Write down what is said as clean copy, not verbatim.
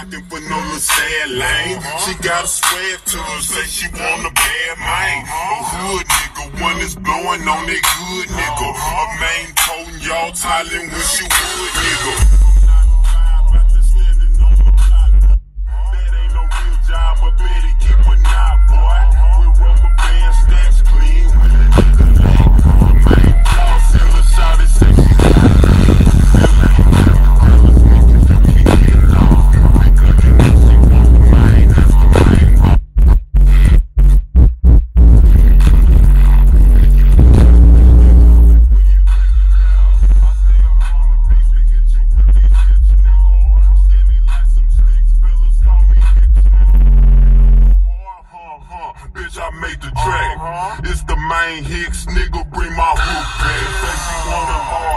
looking for no little sad lane. She got a swag to her, say she want a bad man. A hood nigga, one that's blowing on that good nigga. A main toting y'all Thailand, wish you would, nigga. That ain't no real job, but better keep an eye, boy. With rubber band stacks clean. The main boss in the shot is sexy. Bitch, I made the track. It's the main Hicks, nigga, bring my hook back. Say she want a hard